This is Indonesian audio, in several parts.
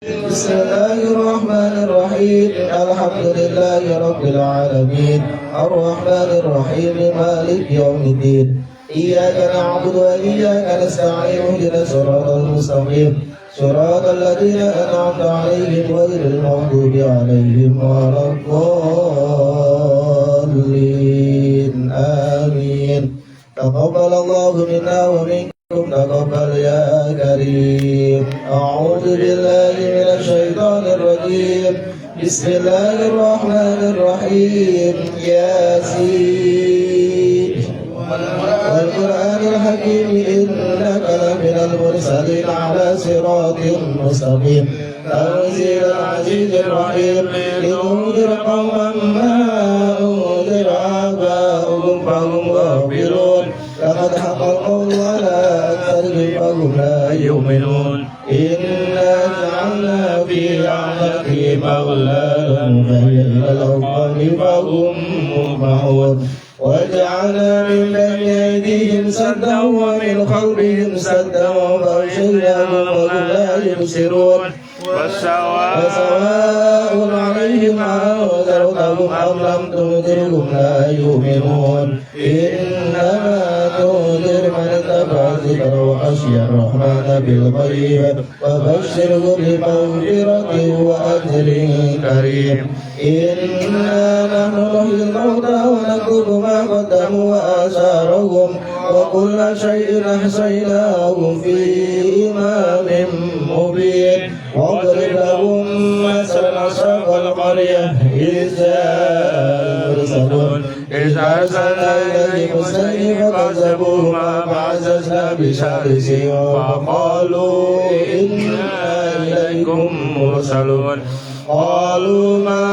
بسم الله الرحمن الرحيم الحمد لله رب العالمين الرحمن الرحيم مالك يوم الدين إياك نعبد وإياك نستعين اهدنا الصراط المستقيم صراط الذين أنعمت عليهم غير المغضوب عليهم ولا الضالين آمين تقبل الله منا ومنكم تقبل يا كريم أعوذ بالله من الشيطان الرجيم بسم الله الرحمن الرحيم ياسين والقرآن الحكيم إنك لمن المرسلين على صراط مستقيم تنزيل العزيز الرحيم لتنذر قوما ما أنذر آباؤهم فهم غافلون لقد حق القول على أكثرهم فهم لا يؤمنون إنا جعلنا في أعناقهم أغلالا فهي إلى الأذقان فهم مقمحون وجعلنا من بين أيديهم سدا ومن خلفهم سدا فأغشيناهم وهم لا يبصرون وسواء عليهم أنذرتهم أم لم تنذرهم لا يؤمنون إنما تنذر من اتبع الذكر وخشي الرحمن بالغيب وبشره بمغفرة وأجر كريم إنا نحن نحيي الموتى ونكتب ما قدموا وآثارهم وكل شيء أحصيناه في إمام مبين واضرب لهم مثلا أصحاب القرية إذ جاء المرسلون إذ أرسلنا إليهم اثنين فكذبوهما فعززنا بثالث فقالوا إنا إليكم مرسلون قالوا ما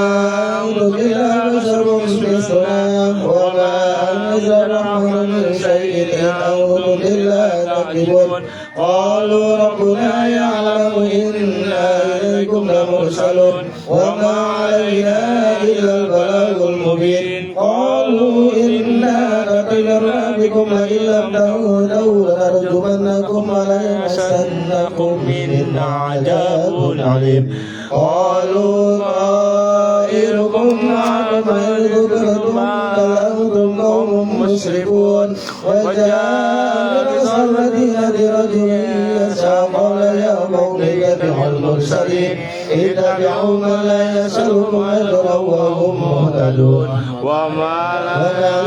أنتم إلا بشر مثلنا وما أنزل الرحمن من شيء إن أنتم إلا تكذبون قالوا ربنا يعلم إنا إليكم لمرسلون وما علينا إلا البلاغ المبين قالوا إنا لقدرنا بكم لئن لم تهتدوا لنرجمنكم وليمسنكم منا عذاب عليم قالوا طائركم معكم إن ذكرتم بل أنتم قوم مسرفون وجاء بأقصى المدينة رجل يسعى قال يا قوم اتبعوا المرسلين اتبعوا من لا يسألكم أجرا وهم مهتدون وما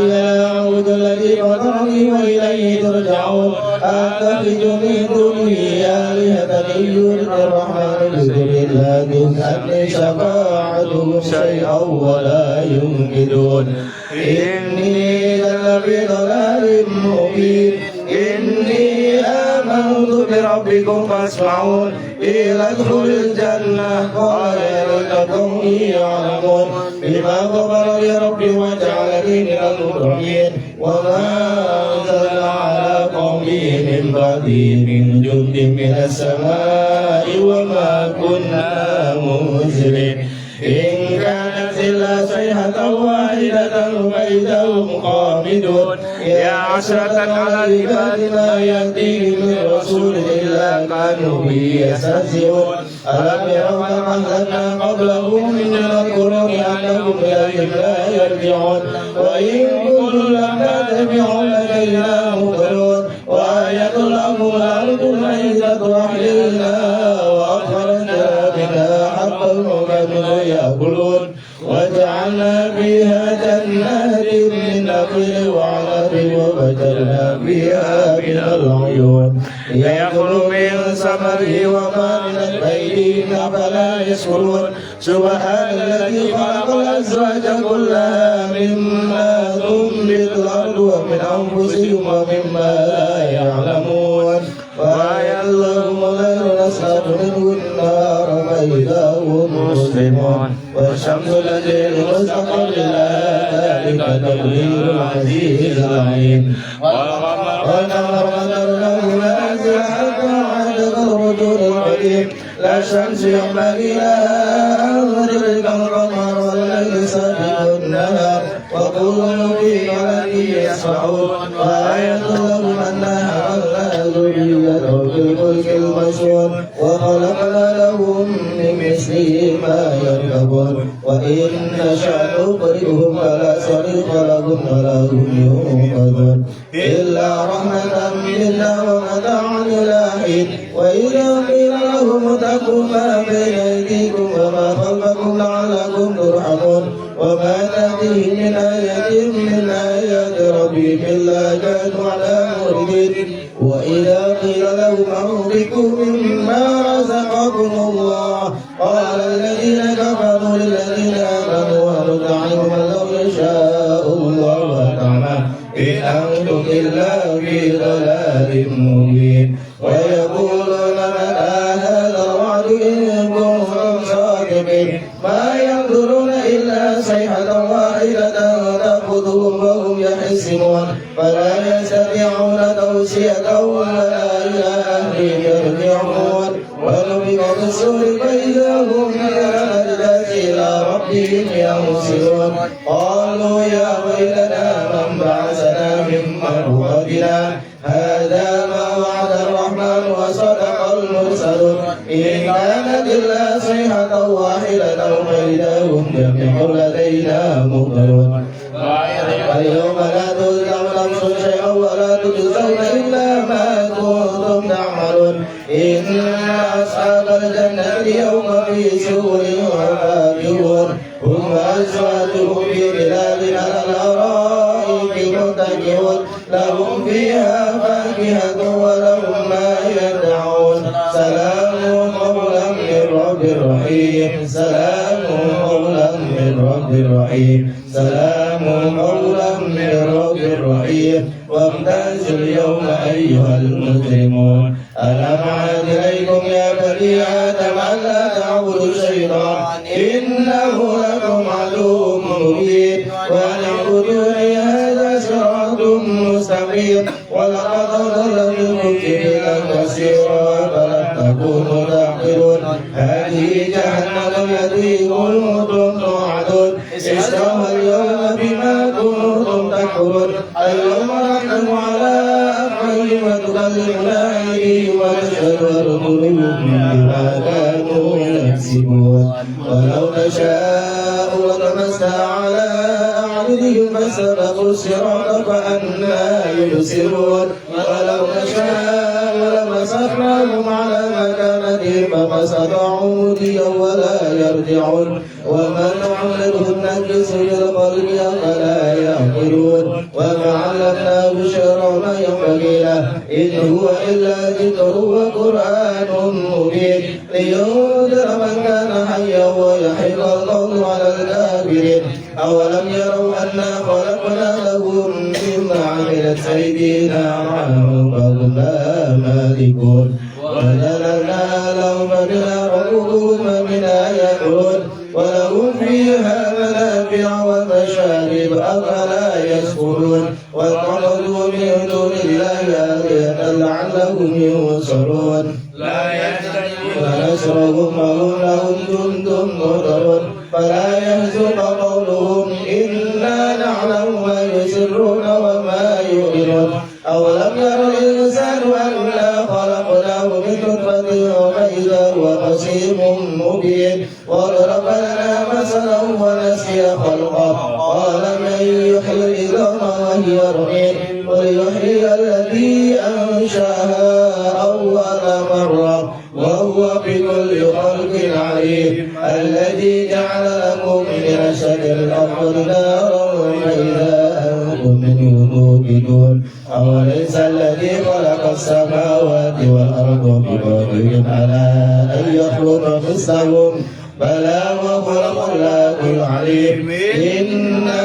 لي أعبد الذي فطرني وإليه ترجعون أتخذ من دونه آلهة إن يرد الرحمن بضر لا تنفعني شفاعتهم شيئا ولا ينقذون إني لفي ضلال مبين إني آمنت بربكم فاسمعون قيل ادخل الجنة قال يا ليت قومي يعلمون بما غفر لي ربي وجعلني من المكرمين وما أنزل على قومي من بعدي من جند من السماء وما كنا منزلين إن كانت إلا صيحة واحدة فإذا هم خامدون يا عشرة على العباد ما يأتيهم من رسول إلا كانوا به يستهزئون ألم يروا كم أهلكنا قبلهم من القرون أنهم إليهم لا يرجعون وإن كل لما تبعوا لدينا مبرون وآية لهم الأرض الميتة أحييناها وأخرجنا منها حقا وكانوا يأكلون وجعلنا فيها جنات من نخيل وعنب وفجرنا فيها من العيون ليأكلوا من ثمره وما من بينهم أفلا يشكرون سبحان الذي خلق الأزواج كلها مما تنبت الأرض ومن أنفسهم ومما لا يعلمون وآية لهم الليل نسلك منه النهار فإذا هم مسلمون والشمس التي مستقر ذلك تقدير العزيز العليم والقمر قدرناه منازل حتى عاد كالرجل القديم لا الشمس ينبغي لها أن تدرك القمر والليل سابق النهار وكل في فلك يسبحون وآية لهم أنها حملنا ذريته في الفلك المشحون وخلقنا لهم لمثله ما يركبون وإن نشأ نقرئهم فلا صريخ لهم ولا هم ينقذون إلا رحمة منا ومتاعا إلى حين وإذا قيل لهم اتقوا ما بين أيديكم وما خلفكم لعلكم ترحمون وما تأتيهم من آية من آيات ربهم إلا كانوا على معرضين وإذا قيل لهم أنفقوا مما رزقكم الله قال الذين كفروا للذين آمنوا هل نطعم من لو يشاء الله أطعمه إن أنتم إلا في ضلال مبين ويقولون متى هذا الوعد إن كنتم صادقين ما ينظرون إلا صيحة واحدة تأخذهم وهم يحسبون فلا يستطيعون توصية ولا إلى أهلهم يرجعون ونفخ في الصور فإذا هم من الأجداث إلى ربهم ينسلون قالوا يا ويلنا من بعثنا من مرقدنا هذا ما وعد الرحمن وصدق المرسلون إن كانت إلا صيحة واحدة فإذا هم جميع لدينا مهتدون اليوم لا تظلم نفس شيئا ولا تجزون إلا ما كنتم تعملون إن أصحاب الجنة اليوم في سرور فاكهون هم وأزواجهم في ظلال على الأرائك متكئون لهم فيها فاكهة ولهم ما يدعون سلام قولا من رب رحيم سلام قولا من رب رحيم سلام قولا من رب رحيم وامتازوا اليوم أيها المجرمون ألم عهد إليكم يا بني آدم ألا تعبدوا الشيطان إنه لكم عدو مبين وأن اعبدوني هذا صراط مستقيم ولقد ضل منكم جبلا كثيرا فلم تكونوا تعقلون هذه جهنم التي كنتم توعدون اصلوها اليوم بما كنتم تكفرون اليوم نختم على أفواههم وتكلمنا أيديهم ونشهد أرجلهم بما كانوا يكسبون ولو نشاء لطمسنا على أعينهم فاستبقوا الصراط فأنى يبصرون ولو نشاء لمسخناهم على مكانتهم فما استطاعوا مضيا ولا يرجعون ومن عمله النكس بالقلب فلا يعقلون وما علمناه شر ما ينبغي له إن هو إلا ذكر وقرآن مبين لينذر من كان حيا ويحق القول على الكافرين أولم يروا أنا خلقنا لهم مما عملت أيدينا عنهم فهم لا مالكون وذللنا لهم فبما ركوبهم منها يأكلون ولهم فيها منافع ومشارب أفلا يشكرون واتخذوا من دون الله آلهة لعلهم ينصرون لا يستجيبون نصرهم وهم لهم جند مهتدون فلا يحزنك قولهم إنا نعلم ما يسرون وما يعلنون أولم ير الإنسان أنا خلقناه من نطفة فإذا هو خصيم مبين وضرب لنا مثلا ونسي خلقه قال من يحيي العظام وهي رميم قل يحيي الذي أنشأها أول مرة وهو بكل خلق عليم الذي جعل لكم من الشجر الأخضر نارا فإذا أنتم منه توقدون أوليس الذي خلق السماوات والأرض بقادر على أن يخلق مثلهم بلى وهو الخلاق العليم إنما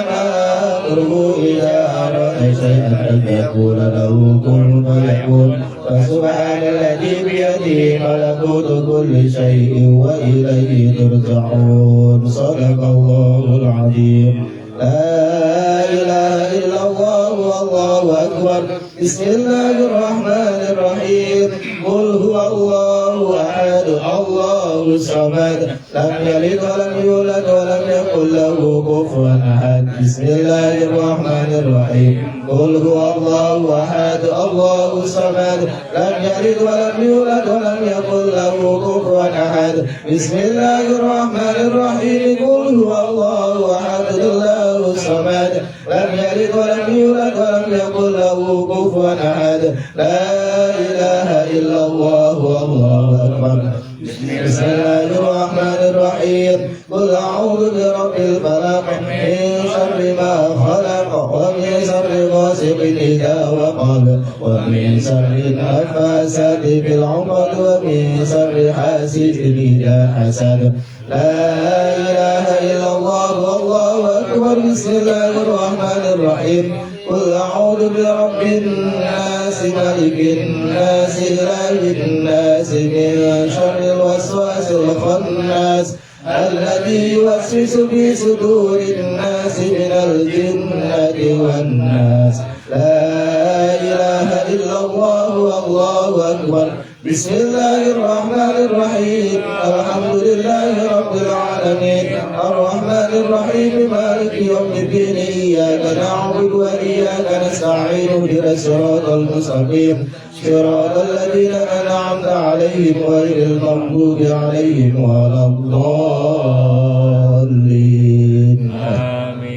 أمره إذا أراد شيئا أن يقول له كن فيكون فسبحان الذي بيده ملكوت كل شيء وإليه ترجعون صدق الله العظيم لا إله إلا الله والله أكبر بسم الله الرحمن الرحيم قل هو الله أحد الله الصمد لم يلد ولم يولد ولم يكن له كفوا أحد بسم الله الرحمن الرحيم قل هو الله أحد الله الصمد لم يلد ولم يولد ولم يكن له كفوا أحد بسم الله الرحمن الرحيم قل هو الله أحد الله الصمد لم يلد ولم يولد ولم يكن له كفوا أحد لا إله إلا الله والله أكبر بسم الله الرحمن الرحيم قل أعوذ برب الفلق من شر ما خلق ومن شر غاسق إذا وقب ومن شر النفاثات في العقد ومن شر حاسد إذا حسد لا إله إلا الله والله أكبر بسم الله الرحمن الرحيم قل أعوذ برب الناس ملك الناس إله الناس من شر الوسواس الخناس الذي يوسوس في صدور الناس من الجنة والناس لا إله إلا الله والله أكبر بسم الله الرحمن الرحيم الحمد لله رب العالمين الرحمن الرحيم مالك يوم الدين إياك نعبد وإياك نستعين اهدنا الصراط المستقيم صراط الذين أنعمت عليهم غير المغضوب عليهم ولا الضالين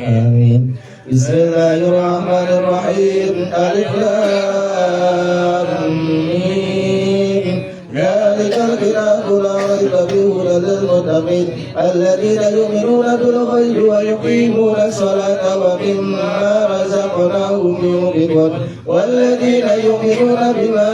آمين بسم الله الرحمن الرحيم ألف لام ميم ذلك الكتاب لا ريب فيه هدى للمتقين الذين يؤمنون بالغيب ويقيمون الصلاة ومما رزقناهم ينفقون والذين يؤمنون بما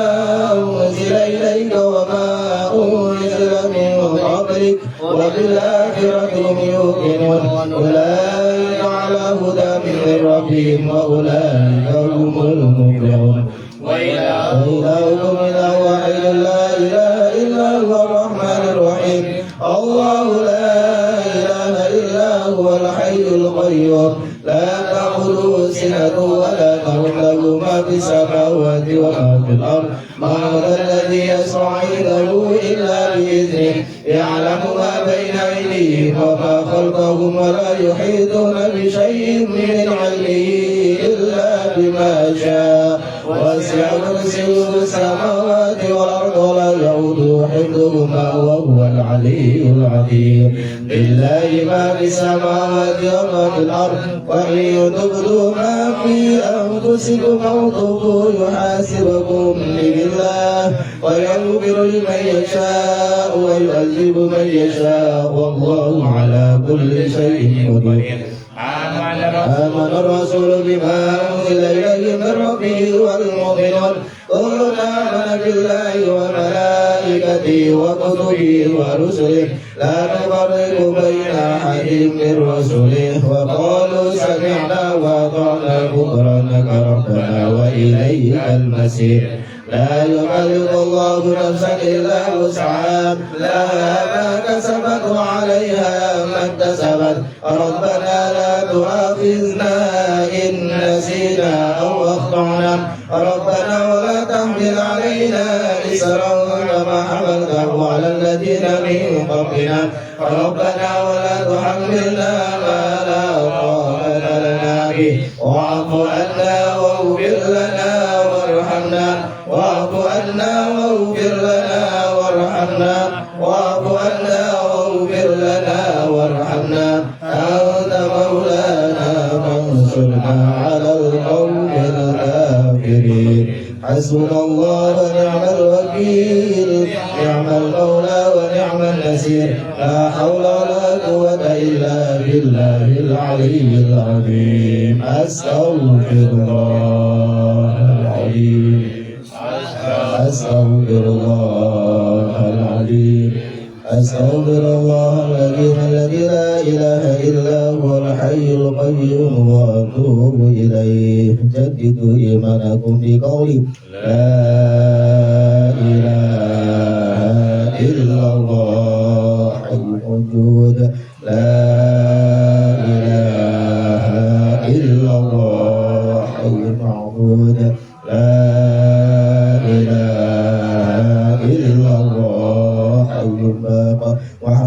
أنزل إليك وما أنزل من قبلك وبالآخرة هم يوقنون أولئك على هدى من ربهم وأولئك هم المفلحون وإلهكم إله واحد لا إله إلا هو الرحمن الرحيم الله لا إله إلا هو الحي القيوم لا تأخذه سنة ولا نوم له ما في السماوات وما في الأرض ما ذا الذي يشفع عنده إلا بإذنه يعلم ما بين أيديهم وما خلفهم ولا يحيطون بشيء من علمه إلا بما شاء وسع كرسيه السماوات والأرض ولا يؤوده حفظهما وهو العلي العظيم لله ما في السماوات وما في الأرض وإن تبدوا ما في أنفسكم أو تخفوه يحاسبكم به الله ويغفر لمن يشاء ويعذب من يشاء والله على كل شيء قدير آمن الرسول بما أنزل إليه من ربه والمؤمنون كل آمن بالله وملائكته وكتبه ورسله لا نفرق بين أحد من رسله وقالوا سمعنا وأطعنا غفرانك ربنا وإليك المصير لا يكلف الله نفسا إلا وسعها لها ما كسبت وعليها ما اكتسبت ربنا لا تؤاخذنا إن نسينا أو أخطأنا ربنا ولا تحمل علينا إصرا كما حملته على الذين من قبلنا ربنا ولا تحملنا ما لا طاقة لنا به واعف عنا واغفر لنا وارحمنا واعف عنا واغفر لنا وارحمنا واعف عنا واغفر لنا وارحمنا أنت مولانا فانصرنا على القوم الكافرين حسبنا الله ونعم الوكيل نعم المولى ونعم النصير لا حول ولا قوة إلا بالله العلي العظيم أستغفر الله العظيم أستغفر الله العظيم أستغفر الله العظيم الذي لا إله إلا هو الحي القيوم وأتوب إليه جددوا إيمانكم بقولي لا إله إلا الله حي الوجود لا إله إلا الله حي المعبود لا إله إلا الله حي الباقي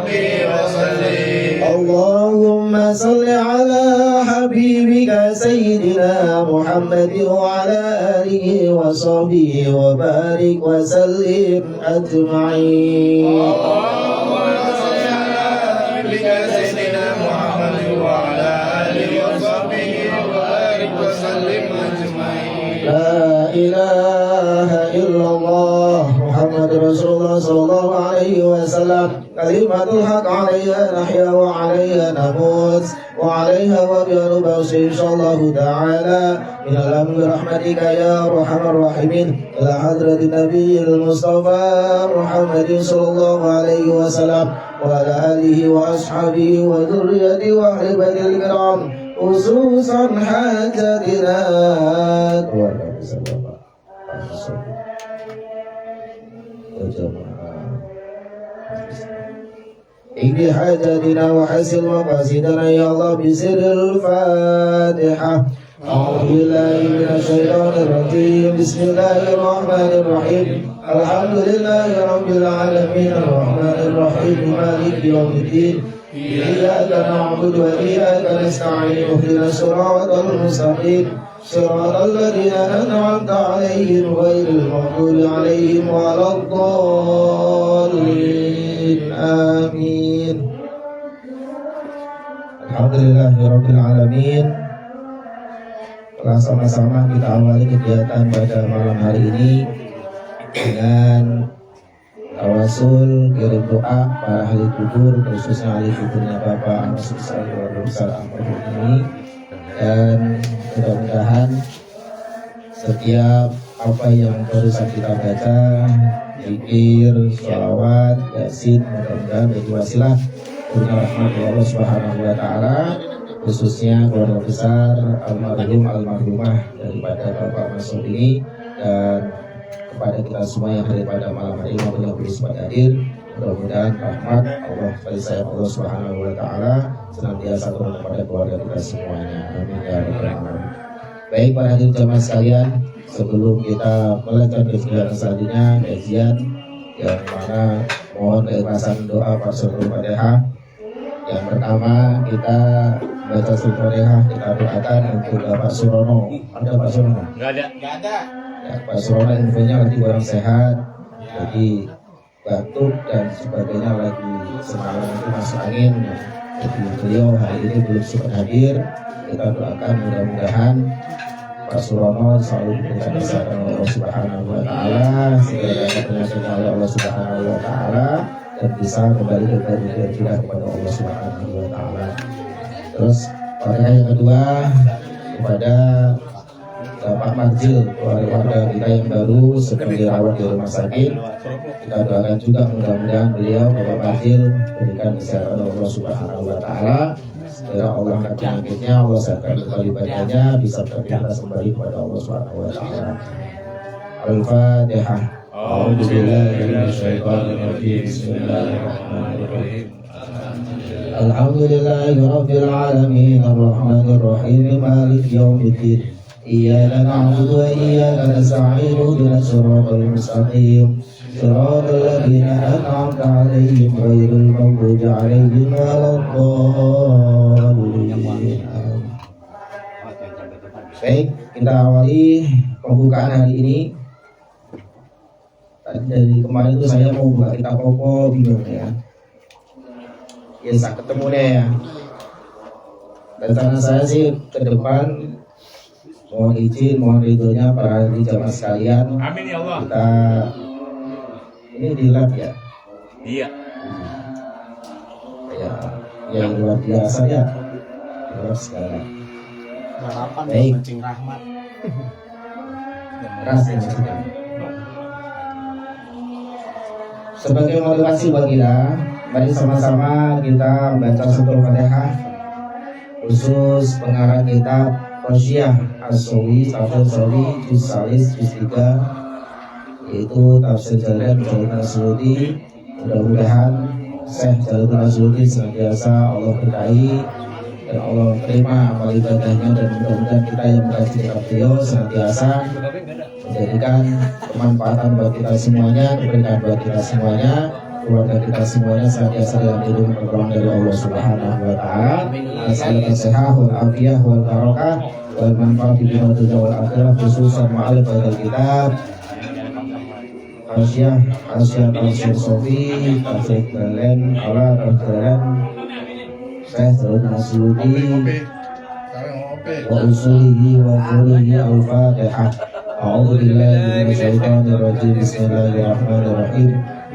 وصحبه وسلم. اللهم صل على حبيبك سيدنا محمد وعلى آله وصحبه وبارك وسلم أجمعين. اللهم صل على حبيبك سيدنا محمد وعلى آله وصحبه وبارك وسلم أجمعين. لا إله إلا الله محمد رسول الله صلى الله عليه وسلم. كلمة الحق عليها نحيا وعليها نموت وعليها وبها نبعث إن شاء الله تعالى من الأمر برحمتك يا أرحم الراحمين إلى حضرة النبي المصطفى محمد صلى الله عليه وسلم وعلى آله وأصحابه وذريته وأهل بيته الكرام خصوصا حاجتنا. إني حاجتنا وحسن مقاصدنا يا الله بسر الفاتحة. أعوذ بالله من الشيطان الرجيم. بسم الله الرحمن الرحيم. الحمد لله رب العالمين الرحمن الرحيم مالك يوم الدين. إياك نعبد وإياك نستعين اهدنا الصراط المستقيم صراط الذين أنعمت عليهم غير المغضوب عليهم ولا الضالين آمين. Alhamdulillahirabbil alamin. Telah sama-sama kita awali kegiatan pada malam hari ini dengan tawasul, kirim doa para ahli kubur, khususnya ahli kuburnya Bapak Ahmad Besar Keluarga Besar Ahmad ini, dan mudah-mudahan setiap apa yang barusan kita baca, zikir, sholawat, yasin, mudah-mudahan menjadi wasilah punya rahmat Allah Subhanahu wa Ta'ala, khususnya keluarga besar almarhum almarhumah daripada Bapak Masud ini, dan kepada kita semua yang hadir pada malam hari ini maupun yang belum sempat hadir, mudah-mudahan rahmat Allah, kasih sayang Allah Subhanahu wa Ta'ala senantiasa turun kepada keluarga kita semuanya. Amin ya rabbal alamin. Baik para hadirin jamaah sekalian, sebelum kita melanjutkan kegiatan selanjutnya, kajian yang mana mohon keikhlasan doa Fathul Fatihah. Yang pertama kita baca Fathul Fatihah, kita doakan untuk Bapak Surono. Ada Pak Surono? Enggak ada. Ya, Pak Surono infonya lagi kurang sehat, jadi batuk dan sebagainya, lagi semalam itu masuk angin. Jadi beliau hari ini belum sempat hadir. Kita doakan mudah-mudahan Pak Surono selalu diberikan kesehatan oleh Allah Subhanahu wa Ta'ala, segala penyakit oleh Allah Subhanahu wa Ta'ala, dan bisa kembali kita kepada Allah Subhanahu wa Ta'ala. Terus pada yang kedua kepada Bapak Marjil, warga kita yang baru seperti rawat di rumah sakit, kita doakan juga mudah-mudahan beliau Bapak Marjil berikan kesehatan Allah Subhanahu wa Ta'ala, segera Allah angkat penyakitnya, Allah sehatkan kembali badannya, bisa beraktivitas kembali kepada Allah Subhanahu wa Ta'ala. Al-Fatihah. A'udzu billahi minasyaitonir rajim. Bismillahirrahmanirrahim. Alhamdulillahirabbil alamin arrahmanir rahim maliki yaumiddin. Iyyaka na'budu wa iyyaka nasta'in ihdinas siratal mustaqim siratal ladzina an'amta 'alaihim ghairil maghdubi 'alaihim waladdallin. Baik, kita awali pembukaan hari ini. Dari kemarin itu saya mau buka kitab pokok bingung ya. Ya saya ketemu deh ya. Rencana saya sih ke depan mohon izin, mohon ridhonya para jamaah sekalian. Amin ya Allah. Kita ini di lab ya. Iya. Ya, yang luar biasa ya. Luar sekali. Harapan baik. Mancing rahmat. Rasanya. Sebagai motivasi bagi kita, mari sama-sama kita baca Suratul Fatihah, khusus pengarang kitab Khosyah As-Sawi, Tafsir Sawi, Juz Salis, Juz 3, yaitu Tafsir Jalal Jalal Suyuti. Mudah-mudahan Syekh Jalal Suyuti senantiasa Allah berkahi dan Allah terima amal ibadahnya, dan mudah-mudahan kita yang mengkaji kitab beliau senantiasa menjadikan kemanfaatan buat kita semuanya, keberkahan buat kita semuanya, keluarga kita semuanya senantiasa dalam lindungan pertolongan dari Allah Subhanahu wa taala. Nasallallahu sehat wal afiyah wal barakah wal manfaat di dunia wal akhirah, khususan ma'al badal kitab Asia Tafsir Sofi, Tafsir Dalen, Ala Tafsiran Syekh Daud Nasyuti wa usulihi wa furuhi al-Fatihah. A'udzu billahi minasyaitonir rajim. Bismillahirrahmanirrahim.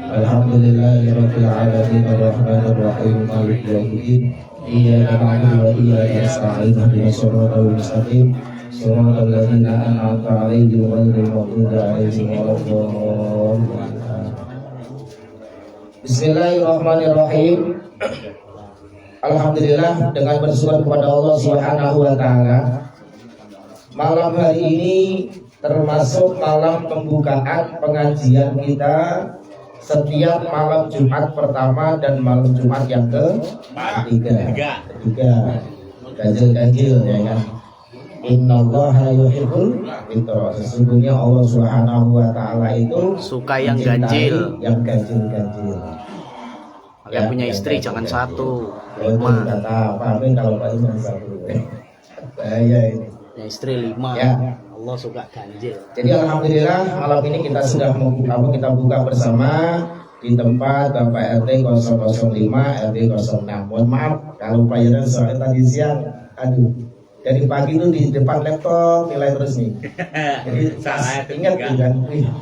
Alhamdulillahirabbil alamin arrahmanir rahim maliki yaumiddin. Iyyaka na'budu wa iyyaka nasta'in ihdinas siratal mustaqim siratal ladzina an'amta 'alaihim ghairil maghdubi 'alaihim waladdallin. Bismillahirrahmanirrahim. Alhamdulillah, dengan bersyukur kepada Allah Subhanahu wa taala, malam hari ini termasuk malam pembukaan pengajian kita setiap malam Jumat pertama dan malam Jumat yang ketiga. Ganjil ya kan. Innallaha yuhibbul fitra. Sesungguhnya Allah Subhanahu wa taala itu suka yang ganjil. Yang ganjil. Yang punya istri jangan satu, lima. Kata Pak Amin kalau Pak cuma satu. Bahaya ini. Punya istri 5. Ya. Allah suka ganjil. Jadi alhamdulillah malam ini kita sudah kita buka bersama di tempat Bapak RT 005 RT 06. Mohon maaf kalau pelayanan soalnya tadi siang, dari pagi itu di depan laptop nilai terus nih. Jadi ingat kan,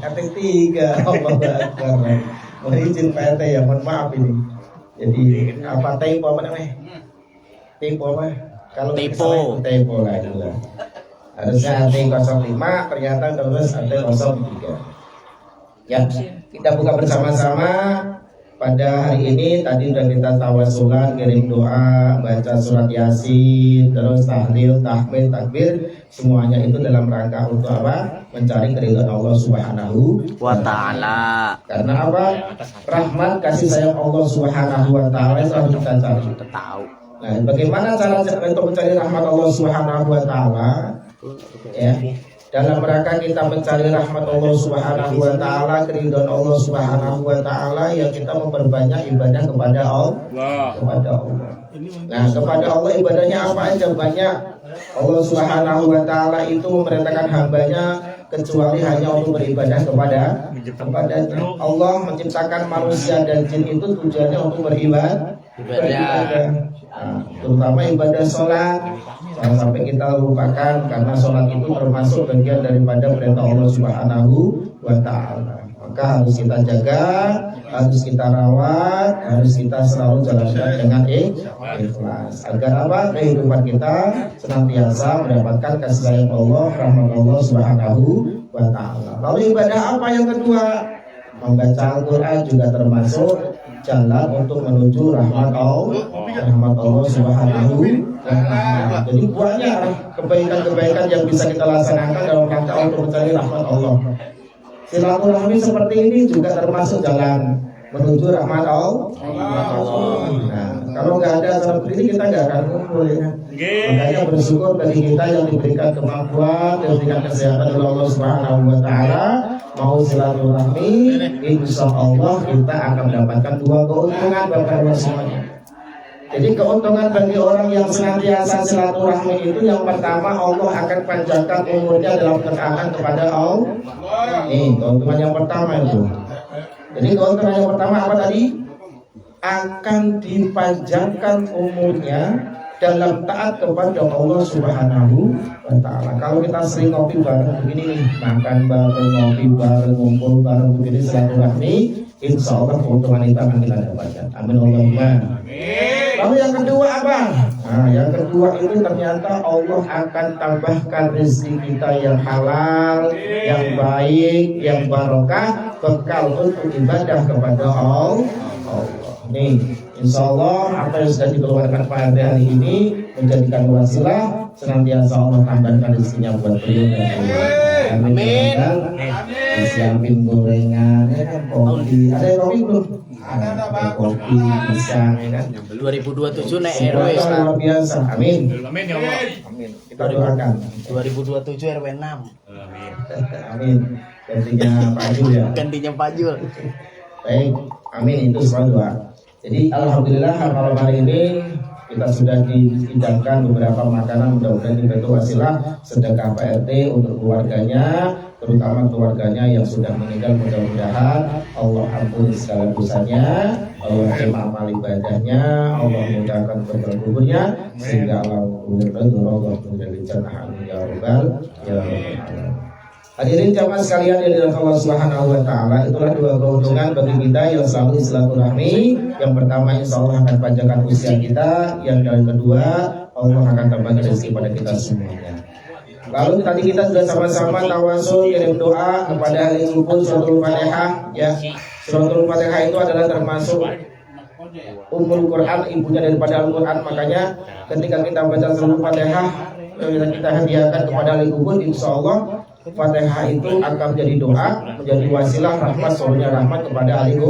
RT 3 Allah Akbar. Mohon izin Pak RT ya, mohon maaf ini. Jadi apa tempo apa namanya? Tempo apa? Kalau tempo lah itu. Harusnya RT 05 ternyata terus RT 03. Ya, kita buka bersama-sama pada hari ini. Tadi sudah kita tawasulan, kirim doa, baca surat Yasin, terus tahlil, tahmid, takbir, semuanya itu dalam rangka untuk apa? Mencari keridhaan Allah Subhanahu wa taala. Karena apa? Rahmat kasih sayang Allah Subhanahu wa taala itu harus kita cari. Kita tahu. Nah, bagaimana cara untuk mencari rahmat Allah Subhanahu wa taala? Ya, dalam rangka kita mencari rahmat Allah Subhanahu wa taala, keridhaan Allah Subhanahu wa taala, yang kita memperbanyak ibadah kepada Allah. Nah, kepada Allah ibadahnya apa aja banyak. Allah Subhanahu wa taala itu memerintahkan hambanya kecuali hanya untuk beribadah kepada Allah. Menciptakan manusia dan jin itu tujuannya untuk beribadah. Nah, terutama ibadah sholat. Jangan sampai kita lupakan, karena sholat itu termasuk bagian daripada perintah Allah Subhanahu wa taala. Maka harus kita jaga, harus kita rawat, harus kita selalu jalankan dengan ikhlas. Agar apa? Kehidupan kita senantiasa mendapatkan kasih sayang Allah, rahmat Allah Subhanahu wa taala. Lalu ibadah apa yang kedua? Membaca Al-Quran juga termasuk jalan untuk menuju rahmat Allah Subhanahu wa taala. Jadi banyak kebaikan-kebaikan yang bisa kita laksanakan dalam rangka untuk mencari rahmat Allah. Silaturahmi seperti ini juga termasuk jalan menuju rahmat Allah. Nah, kalau nggak ada seperti ini kita nggak akan kumpul ya. Makanya bersyukur bagi kita yang diberikan kemampuan, diberikan kesehatan oleh Allah Subhanahu wa taala, mau silaturahmi, insya Allah kita akan mendapatkan 2 keuntungan Bapak Ibu semuanya. Jadi keuntungan bagi orang yang senantiasa silaturahmi itu, yang pertama Allah akan panjangkan umurnya dalam ketaatan kepada Allah. Ini keuntungan yang pertama itu. Jadi keuntungan yang pertama apa tadi? Akan dipanjangkan umurnya dalam taat kepada Allah Subhanahu wa taala. Kalau kita sering ngopi bareng begini nih, makan bareng, ngopi bareng, ngumpul bareng begini silaturahmi, insya Allah keuntungan itu akan kita dapatkan. Amin Allahumma. Lalu yang kedua apa? Nah, yang kedua itu ternyata Allah akan tambahkan rezeki kita yang halal, yang baik, yang barokah, bekal untuk ibadah kepada Allah. Nih, insya Allah apa yang sudah dikeluarkan pada hari ini menjadikan wasilah senantiasa Allah tambahkan rezekinya buat beliau dan beliau. Amin. Disiapin gorengan, ya kan, kopi. Ada yang kopi belum? Ada kopi, pisang, ya kan. 2027 naik RW. Luar biasa. Amin. Amin ya Allah. Amin. Kita doakan. 2027 RW 6. Amin. Gantinya Pak Jul ya. Gantinya Pak Jul. Baik. Amin, itu semua doa. Jadi alhamdulillah malam hari ini kita sudah dihidangkan beberapa makanan, mudah-mudahan itu wasilah sedekah Pak RT untuk keluarganya, terutama keluarganya yang sudah meninggal. Mudah-mudahan Allah ampuni segala dosanya, Allah terima amal ibadahnya, Allah mudahkan berkah kuburnya, sehingga Allah menjadi jannah ya rabbal alamin. Hadirin jamaah sekalian yang dirahmati Allah Subhanahu wa taala, itulah dua keuntungan bagi kita yang selalu silaturahmi. Yang pertama, insya Allah akan panjangkan usia kita. Yang kedua, Allah akan tambahkan rezeki pada kita semuanya. Lalu tadi kita sudah sama-sama tawasul kirim doa kepada ahli kubur suratul Fatihah. Ya, suratul Fatihah itu adalah termasuk Ummul Quran, ibunya daripada Al-Quran. Makanya ketika kita baca suratul Fatihah, kita hadiahkan kepada ahli kubur, insya Allah Fatihah itu akan menjadi doa, menjadi wasilah rahmat, surahnya rahmat kepada ahli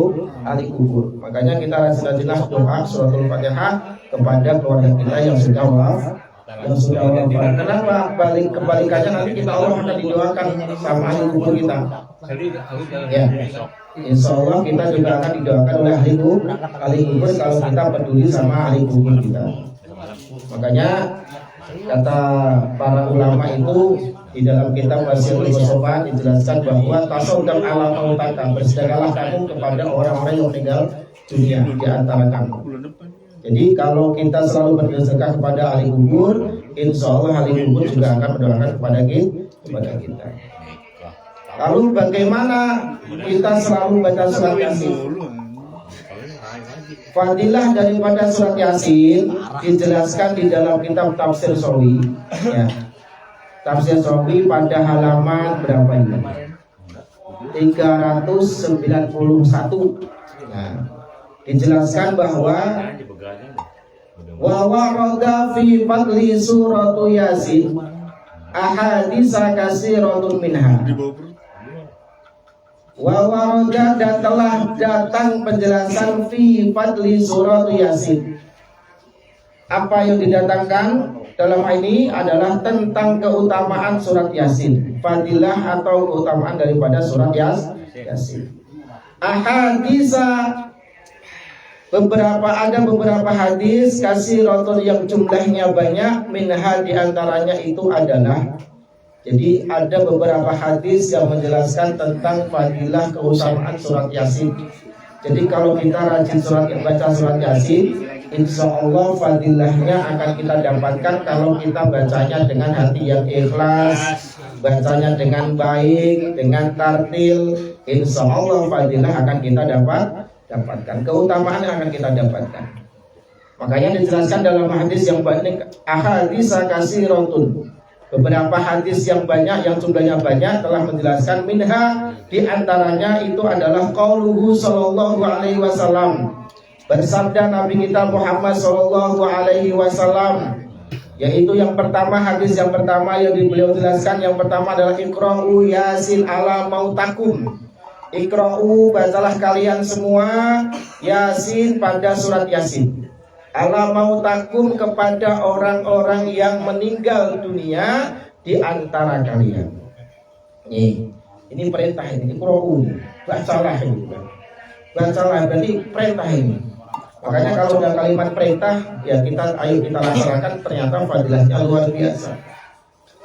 kubur. Makanya kita rajin-rajinlah doa suratul Fatihah kepada keluarga kita yang sudah wafat. Kenapa? Kebalikannya nanti kita Allah akan didoakan sama ahli kubur kita. Ya, insya Allah kita juga akan didoakan oleh ahli kubur kalau kita peduli sama ahli kubur kita. Makanya kata para ulama itu di dalam kitab Wasiatul Mustafa dijelaskan bahwa tasaddaq ala mautaka, bersedekahlah kamu kepada orang-orang yang meninggal dunia di antara kamu. Jadi kalau kita selalu bersedekah kepada ahli kubur, insya Allah ahli kubur juga akan mendoakan kepada kita. Lalu bagaimana kita selalu baca surat Yasin? Fadilah daripada surat Yasin dijelaskan di dalam kitab Tafsir Shawi. Ya. Tafsir Shawi pada halaman berapa ini? 391. Nah, dijelaskan bahwa wa warada fi fadli suratu Yasin ahaditsa katsiratun minha. Wa warada, dan telah datang penjelasan fi fadli suratu Yasin. Apa yang didatangkan dalam ini adalah tentang keutamaan surat Yasin, fadilah atau keutamaan daripada surat Yasin. Ahadisa, ada beberapa hadis katsiratun yang jumlahnya banyak, minha diantaranya itu adalah, jadi ada beberapa hadis yang menjelaskan tentang fadilah keutamaan surat Yasin. Jadi kalau kita rajin baca surat Yasin, insya Allah fadilahnya akan kita dapatkan kalau kita bacanya dengan hati yang ikhlas, bacanya dengan baik, dengan tartil. Insya Allah fadilah akan kita dapatkan, keutamaan yang akan kita dapatkan. Makanya dijelaskan dalam hadis yang banyak, ahaditsa katsiratun, beberapa hadis yang banyak, yang jumlahnya banyak telah menjelaskan, minha diantaranya itu adalah qauluhu sallallahu alaihi wasallam, bersabda Nabi kita Muhammad sallallahu alaihi wasallam, yaitu yang pertama, hadis yang pertama yang beliau jelaskan, yang pertama adalah iqra'u yasin ala mautakum. Iqra'u, bacalah kalian semua Yasin pada surat Yasin ala mautakum, kepada orang-orang yang meninggal dunia di antara kalian. Ini perintah ini, iqra'u, bacalah ini. Bacalah, berarti perintah ini. Makanya kalau ada kalimat perintah, ya ayo kita laksanakan, ternyata fadilahnya luar biasa.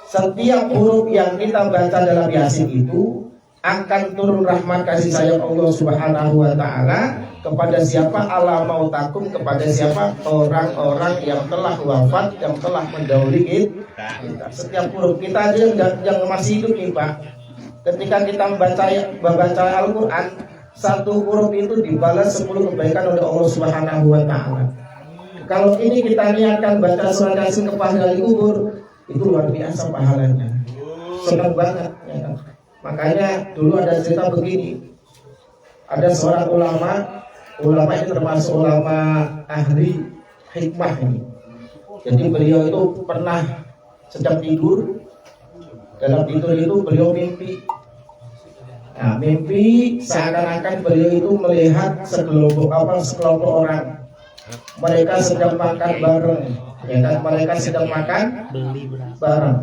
Setiap huruf yang kita baca dalam Yasin itu akan turun rahmat kasih sayang Allah Subhanahu wa taala kepada siapa? Ala mautakum, kepada siapa? Orang-orang yang telah wafat, yang telah mendahului kita. Setiap huruf kita aja yang masih hidup nih Pak, ketika kita membaca Al-Quran, satu huruf itu dibalas 10 kebaikan oleh Allah Subhanahu wa taala. Kalau ini kita niatkan baca surat Yasin kepada ahli kubur, itu luar biasa pahalanya. Senang banget ya kan? Makanya dulu ada cerita begini. Ada seorang ulama ini termasuk ulama ahli hikmah ini. Jadi beliau itu pernah sedang tidur. Dalam tidur itu beliau mimpi. Nah, mimpi seakan-akan beliau itu melihat sekelompok orang. Mereka sedang makan bareng, ya kan? Mereka sedang makan bareng.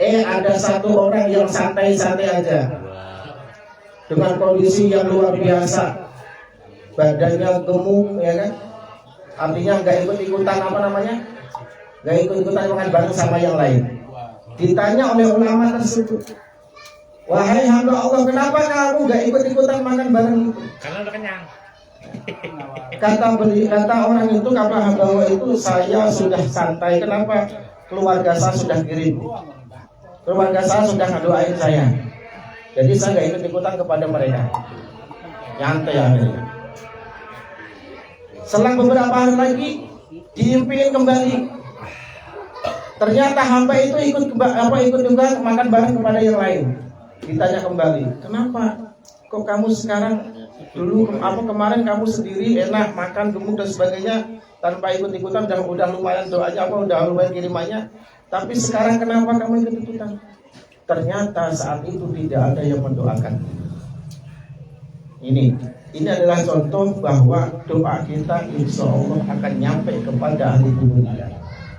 Ada satu orang yang santai-santai aja dengan kondisi yang luar biasa. badannya gemuk, ya kan? Artinya nggak ikut-ikutan apa namanya? Nggak ikut-ikutan makan bareng sama yang lain. Ditanya oleh ulama tersebut, wahai hamba Allah, kenapa kamu nggak ikut-ikutan makan bareng itu? Karena udah kenyang. Kata orang itu, kata hamba Allah itu, saya sudah santai. Kenapa? Keluarga saya sudah kirim. Keluarga saya sudah ngedoain saya. Jadi saya nggak ikut-ikutan kepada mereka. Nyantai akhirnya. Selang beberapa hari lagi diimpiin kembali. Ternyata hamba itu ikut juga makan bareng kepada yang lain. Ditanya kembali, kenapa? Kok kamu sekarang kemarin kamu sendiri enak makan gemuk dan sebagainya tanpa ikut-ikutan, udah lumayan doanya udah lumayan kirimannya. Tapi sekarang kenapa kamu ikut-ikutan? Ternyata saat itu tidak ada yang mendoakan. Ini adalah contoh bahwa doa kita insya Allah akan nyampe kepada ahli kubur.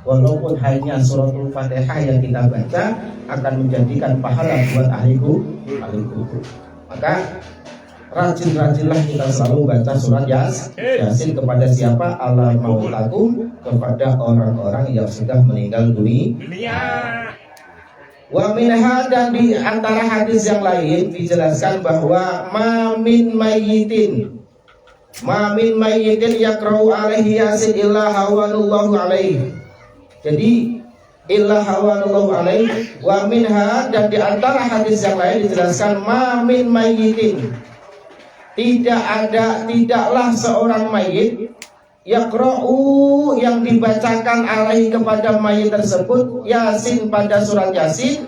Walaupun hanya suratul Fatihah yang kita baca akan menjadikan pahala buat ahli kubur. Maka rajin-rajinlah kita selalu baca surat Yasin kepada siapa? Ala mautakum, kepada orang-orang yang sudah meninggal dunia. Wa minha, dan di antara hadis yang lain dijelaskan bahwa mamin mayyitin yakra'u alaihi yasin illa hawanullahu alaihi. Jadi illa hawanullahu alaihi. Wa minha, dan di antara hadis yang lain dijelaskan mamin mayyitin, tidaklah seorang mayit yakra'u yang dibacakan alaihi kepada mayit tersebut yasin pada surat Yasin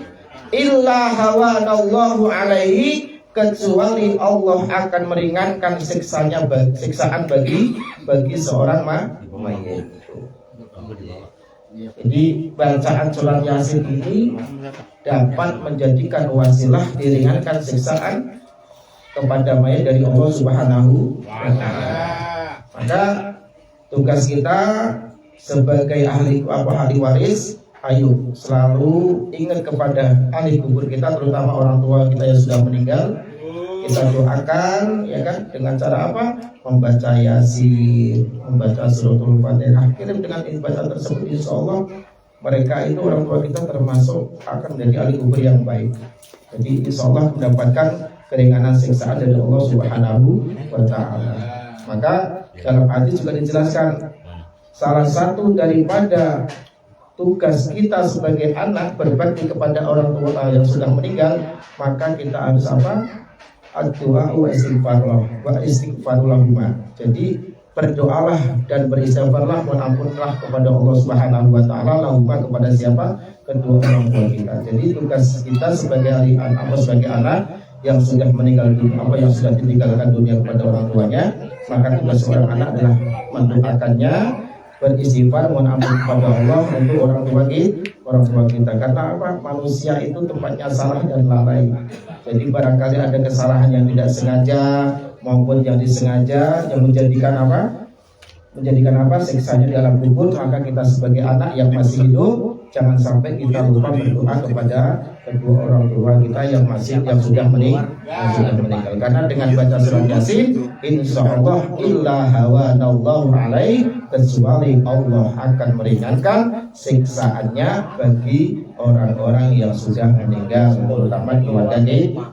illa hawanallahu alaihi, kecuali Allah akan meringankan siksaan bagi seorang mayit. Jadi bacaan surat Yasin ini dapat menjadikan wasilah diringankan siksaan kepada mayit dari Allah Subhanahu wa taala. Maka tugas kita sebagai ahli waris, ayo selalu ingat kepada ahli kubur kita, terutama orang tua kita yang sudah meninggal. Kita doakan, ya kan, dengan cara apa? Membaca Yasin, membaca suratul Fatihah. Kirim dengan bacaan tersebut, insya Allah mereka itu orang tua kita termasuk akan menjadi ahli kubur yang baik. Jadi insya Allah mendapatkan keringanan siksaan dari Allah Subhanahu wa taala. Maka dalam hadis juga dijelaskan, salah satu daripada tugas kita sebagai anak berbakti kepada orang tua yang sudah meninggal, maka kita harus apa? Ad-du'a wa istighfarullah. Jadi berdoalah dan beristighfarlah, mohon ampunlah kepada Allah Subhanahu wa taala lahuma, kepada siapa? Kedua orang tua kita. Jadi tugas kita sebagai anak yang sudah meninggal dunia, yang sudah ditinggalkan dunia kepada orang tuanya, maka tugas seorang anak adalah mendoakannya, beristighfar, mohon ampun kepada Allah untuk orang tua kita. Karena apa? Manusia itu tempatnya salah dan lalai. Jadi barangkali ada kesalahan yang tidak sengaja maupun yang disengaja yang menjadikan siksanya di alam kubur, maka kita sebagai anak yang masih hidup jangan sampai kita lupa berdoa kepada kedua orang tua kita yang sudah meninggal. Karena dengan baca surat Yasin, insyaallah illa hawanallahu alaihi, kecuali Allah akan meringankan siksaannya bagi orang-orang yang sudah meninggal, terutama keluarga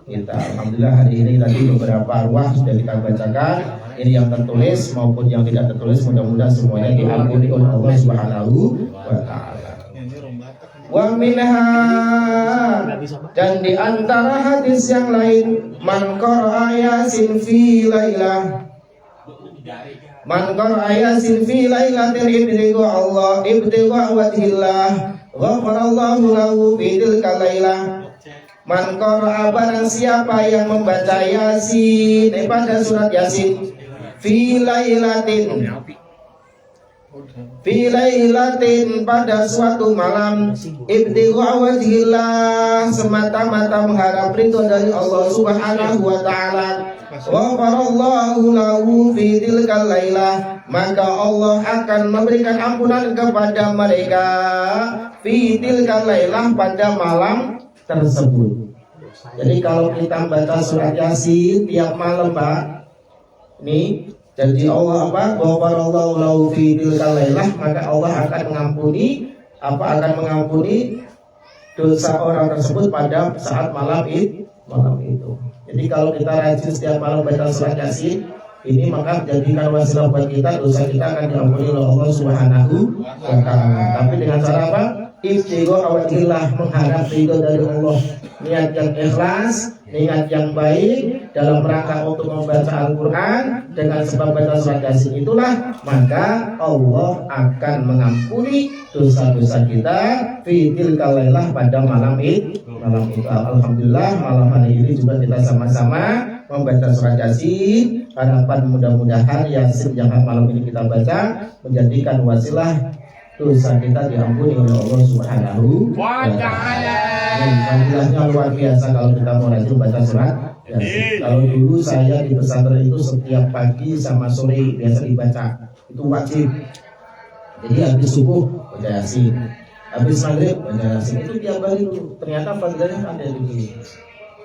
kita. Alhamdulillah hari ini tadi beberapa arwah sudah kita bacakan. Ini yang tertulis maupun yang tidak tertulis, mudah-mudahan semuanya diampuni oleh Allah Subhanahu wa taala. Wa minha, dan di antara hadis yang lain, man qara'a yasin fi lailah, man qara'a yasin fi lailatin ibtigha wajhillah ghafarallahu lahu fi tilka lailah. Man qara'a, barang siapa yang membaca Yasin pada surat Yasin fi lailatin pada suatu malam, ibtigha wajhillah, semata-mata mengharap ridho dari Allah Subhanahu wa taala, ghafarallahu lahu fi tilkal lailah, maka Allah akan memberikan ampunan kepada mereka fi tilkal lailah, pada malam tersebut. Jadi kalau kita baca surat Yasin tiap malam, Pak, ini Jadi Allah apa? Ghafarallahu lahu fi tilkal lailah, maka Allah akan mengampuni dosa orang tersebut pada saat malam itu. Jadi kalau kita rajin setiap malam baca surat Yasin, ini maka jadikan wasilah buat kita, dosa kita akan diampuni oleh Allah Subhanahu wa taala. Tapi dengan cara apa? Ibtigha awajillah, mengharap ridho dari Allah. Niat yang ikhlas, niat yang baik dalam rangka untuk membaca Al-Quran dengan sebab baca surat Yasin itulah, maka Allah akan mengampuni dosa-dosa kita fi tilkal lailah, pada malam itu. Alhamdulillah malam hari ini juga kita sama-sama membaca surat Yasin. Harapan mudah-mudahan Yasin yang malam ini kita baca menjadikan wasilah dosa kita diampuni oleh Allah Subhanahu wa taala. Alhamdulillahnya luar biasa kalau kita mau rajin baca surat Yasin. Kalau dulu saya di pesantren itu setiap pagi sama sore biasa dibaca, itu wajib. Jadi habis subuh baca Yasin, habis maghrib baca Yasin, itu tiap hari dulu. Ternyata fadilahnya ada di.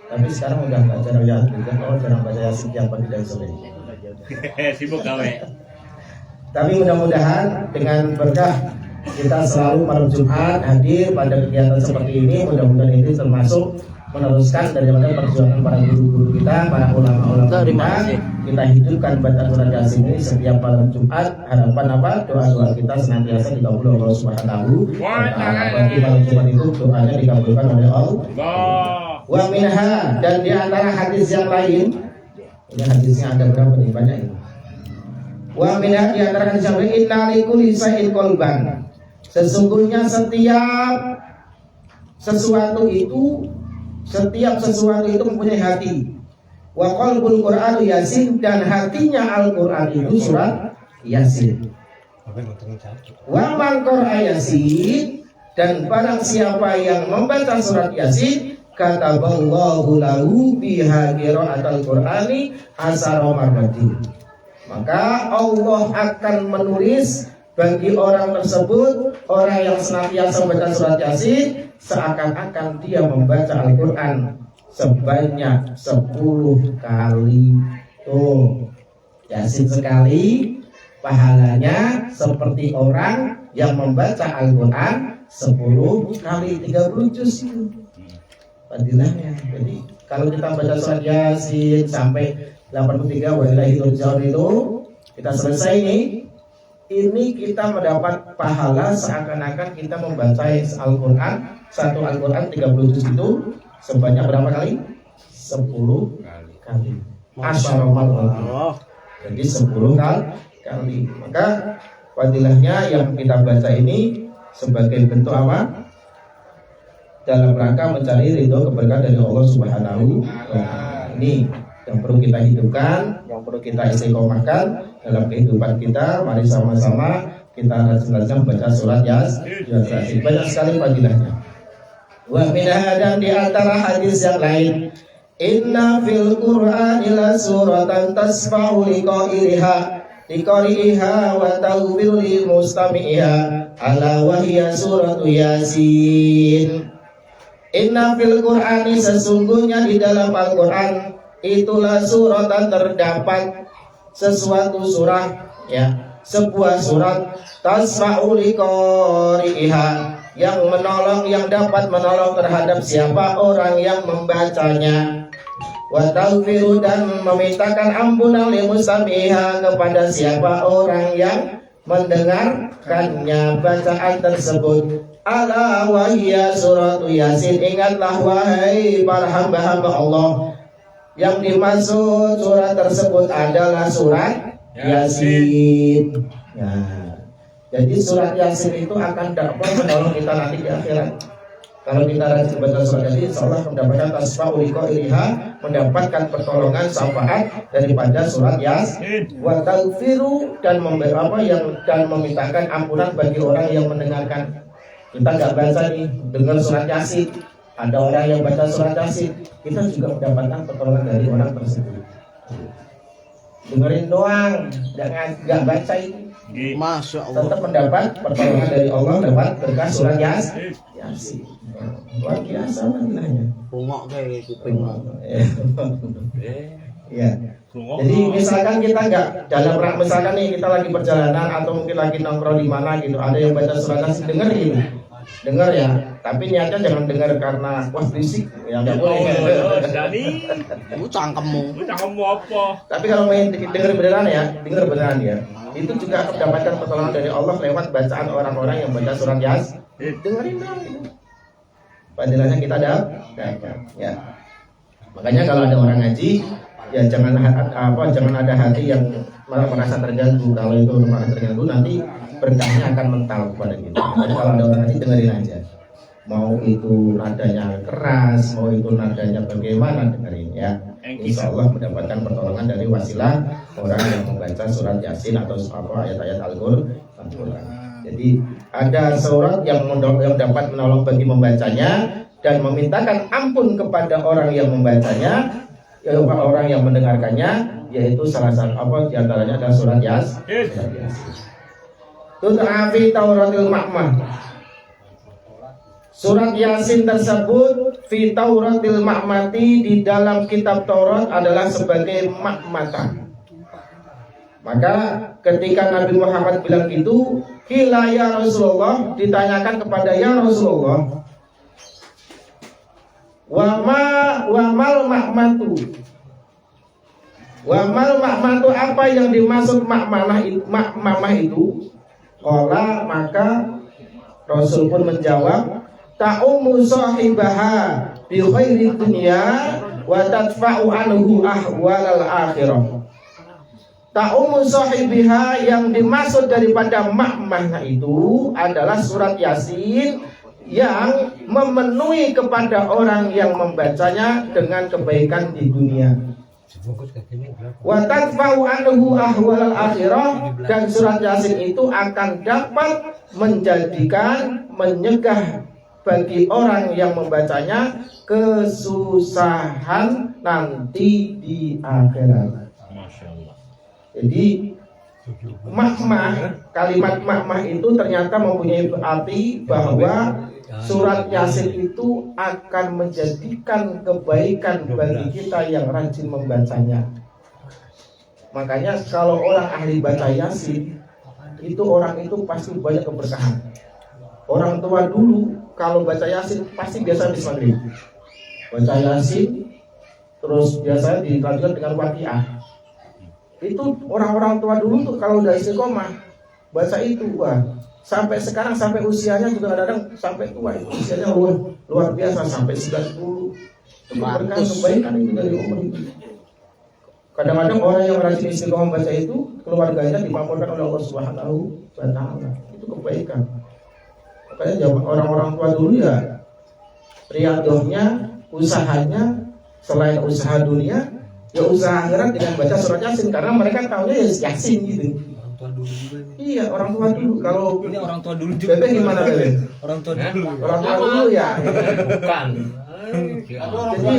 Tapi sekarang udah nggak jarang Yasin, kan orang jarang baca Yasin tiap pagi dan sore. Sibuk gawe. Tapi mudah-mudahan dengan berkah kita selalu malam Jumat hadir pada kegiatan seperti ini, mudah-mudahan ini termasuk meneruskan daripada perjuangan para guru-guru kita, para ulama-ulama kita. Kita hidupkan bacaan surat Yasin ini setiap malam Jumat. Harapan apa? Doa-doa kita senantiasa dikabulkan oleh Allah Subhanahu wa taala. Bagi malam Jumat itu doanya dikabulkan oleh Allah. Wa minha, dan di antara hadis yang lain, ini hadisnya ada berapa nih? Banyak ini. Wa minha, di antara hadis yang lain, inna likulli shay'in qalban. Sesungguhnya setiap sesuatu itu mempunyai hati. Wa qalbul Qur'an Yasin, dan hatinya Al-Qur'an itu surat Yasin. Wa man qara'a Yasin, dan barang siapa yang membaca surat Yasin, kataballahu lahu biha qira'atul Qur'ani asara marratin. Maka Allah akan menulis bagi orang tersebut, orang yang senantiasa membaca surat Yasin, seakan-akan dia membaca Al-Quran sebanyak 10 kali. Tuh, Yasin sekali, pahalanya seperti orang yang membaca Al-Quran 10 kali, 30 juz itu fadilahnya. Jadi kalau kita baca surat Yasin sampai 83 wallahi turja'un itu, kita selesai ini kita mendapat pahala seakan-akan kita membaca Al-Quran, satu Al-Quran 30 juz itu sebanyak berapa kali? 10 kali. Asyaramallah. Jadi 10 kali. Maka fadilahnya yang kita baca ini sebagai bentuk apa? Dalam rangka mencari ridho keberkahan dari Allah Subhanahu wa taala. Ini yang perlu kita hidupkan, yang perlu kita istiqomahkan dalam kehidupan kita. Mari sama-sama kita rajin-rajin baca surat Yasin. Banyak sekali fadilahnya. Wa minha, dan di antara hadis yang lain, inna fil Qur'ani la suratan tasfa'u liqari'iha wa taghfiru lil mustami'iha ala wa hiya suratu Yasin. Inna fil Qur'ani, sesungguhnya di dalam Al-Quran itulah suratan, terdapat sesuatu surah, ya, sebuah surat, tasfa'u liqari'iha, yang menolong, yang dapat menolong terhadap siapa orang yang membacanya, wa taghfiru, dan memintakan ampunan li mustamiha, kepada siapa orang yang mendengarkannya bacaan tersebut. Ala wa hiya suratu Yasin, ingatlah wahai para hamba-hamba Allah, yang dimaksud surat tersebut adalah surat Yasin. Ya. Jadi surat Yasin itu akan dapat menolong kita nanti di akhirat. Kalau kita rajin baca surat Yasin, insyaallah mendapatkan tasfa'u liqari'iha, mendapatkan pertolongan syafaat daripada surat Yasin. Wa taghfiru, dan dan memintakan ampunan bagi orang yang mendengarkan. Kita nggak baca nih, dengar surat Yasin, ada orang yang baca surat Yasin, kita juga mendapatkan pertolongan dari orang tersebut. Dengerin doang, nggak baca itu, Masya Allah, tetap mendapat pertolongan dari Allah, dapat berkah surat Yasin. Luar biasa maknanya. bungok kayak kuping. Ya. Jadi misalkan kita nggak dalam misalkan nih kita lagi perjalanan atau mungkin lagi nongkrong di mana gitu, ada yang baca surat Yasin, dengar ya. Tapi niatnya jangan dengar karena wah berisik, ya nggak boleh. Jadi, Lu cangkemmu. kamu apa? Tapi kalau main dengar beneran ya, itu juga akan mendapatkan pertolongan dari Allah lewat bacaan orang-orang yang baca surat Yasin. Dengerin dong. Padahal kita dapatkan, ya. Makanya kalau ada orang ngaji, ya jangan ada hati yang malah merasa terganggu. Kalau itu merasa terganggu, nanti berkahnya akan mental kepada kita. Jadi kalau ada orang ngaji, dengerin aja. Mau itu nadanya keras, mau itu nadanya bagaimana, dengerin ya. Insya Allah mendapatkan pertolongan dari wasilah orang yang membaca surat Yasin atau ayat-ayat Al-Qur'an. Jadi ada surat yang dapat menolong bagi membacanya dan memintakan ampun kepada orang yang membacanya, orang yang mendengarkannya, yaitu salah satu diantaranya adalah surat Yasin. Tut'afi Tauratil Ma'mah. Surat Yasin tersebut fi Tauratil Ma'mati, di dalam kitab Taurat adalah sebagai makmatan. Maka ketika Nabi Muhammad bilang gitu, kila ya Rasulullah, ditanyakan kepada ya Rasulullah, wa mal makmatu, apa yang dimaksud makmah itu? Qala, maka Rasul pun menjawab, ta'ummu sahibaha bi khairi dunya wa tadfa'u anhu ahwalal akhirah. Ta'ummu sahibiha, yang dimaksud daripada makmah itu adalah surat Yasin yang memenuhi kepada orang yang membacanya dengan kebaikan di dunia. Wa tadfa'u anhu ahwalal akhirah, dan surat Yasin itu akan dapat menyegah bagi orang yang membacanya kesusahan nanti di akhirat. Masya Allah. Jadi kalimat makmah itu ternyata mempunyai arti bahwa surat Yasin itu akan menjadikan kebaikan bagi kita yang rajin membacanya. Makanya kalau orang ahli baca Yasin, itu orang itu pasti banyak keberkahan. Orang tua dulu kalau baca Yasin pasti biasa habis maghrib. Baca Yasin terus biasa dilanjutkan dengan Waqiah. Itu orang-orang tua dulu tuh kalau udah istiqomah baca itu, wah, sampai sekarang, sampai usianya juga kadang sampai tua, itu usianya luar biasa sampai 90. Itu berkah kebaikan itu dari umur itu. Kadang-kadang orang yang rajin istiqomah baca itu, keluarganya dimakmurkan oleh Allah Subhanahu wa Ta'ala. Itu kebaikan. Makanya orang-orang tua dulu ya, riadohnya, usahanya selain usaha dunia, ya usaha akhirat dengan baca surat Yasin, karena mereka tahunya ya Yasin gitu. Orang tua dulu juga ini. Iya, orang tua dulu. Kalau Ini orang tua dulu juga. Bebe gimana Bebe? Orang tua dulu. Orang tua dulu ya. Bukan. Jadi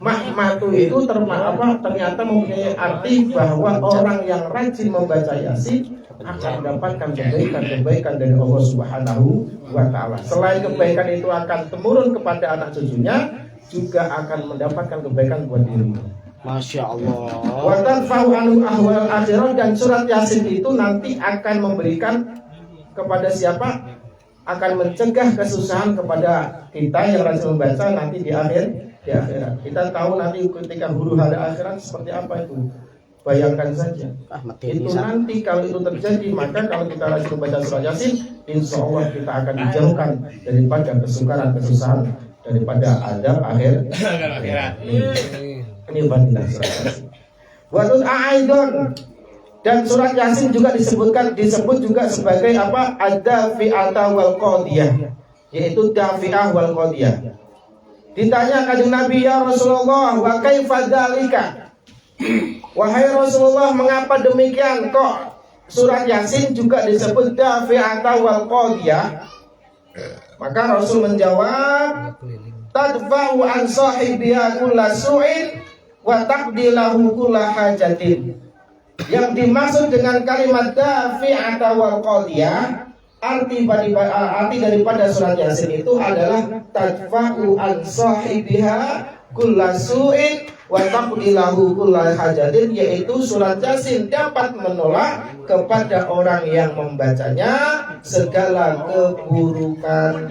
makmatu itu ternyata mempunyai arti bahwa orang yang rajin membaca Yasin akan mendapatkan kebaikan dari Allah Subhanahu wa Ta'ala. Selain kebaikan itu akan temurun kepada anak cucunya, juga akan mendapatkan kebaikan buat dirinya. Masya Allah. Wa tarfa'u anhu ahwal akhirah, dan surat Yasin itu nanti akan memberikan kepada siapa? Akan mencegah kesusahan kepada kita yang rajin membaca nanti di akhirat. Kita tahu nanti ketika huru hara akhirat seperti apa itu. Bayangkan saja. Itu nanti kalau itu terjadi, maka kalau kita rajin membaca surat Yasin, insya Allah kita akan dijauhkan daripada kesukaran-kesusahan, daripada adab akhirat. Ini fadilah surat Yasin. Wa aidon, dan surat Yasin juga disebut juga sebagai apa? Ad-dafi'ata wal qadiyah, yaitu dafi'ah wal qadiyah. Ditanya kanjeng Nabi, ya Rasulullah, wa kaifa dzalika? Wahai Rasulullah, mengapa demikian? Kok surat Yasin juga disebut dafi'ata wal qadiyah? Maka Rasul menjawab, tadfa'u an sahibiha kulla su'in wa taqdilahu kulla hajatin. Yang dimaksud dengan kalimat dafi'ata wal qadiyah, arti daripada surat Yasin itu adalah tadfa'u an sahibiha kullasu'in wa taqdilahu kullal hajatin, yaitu surat Yasin dapat menolak kepada orang yang membacanya segala keburukan.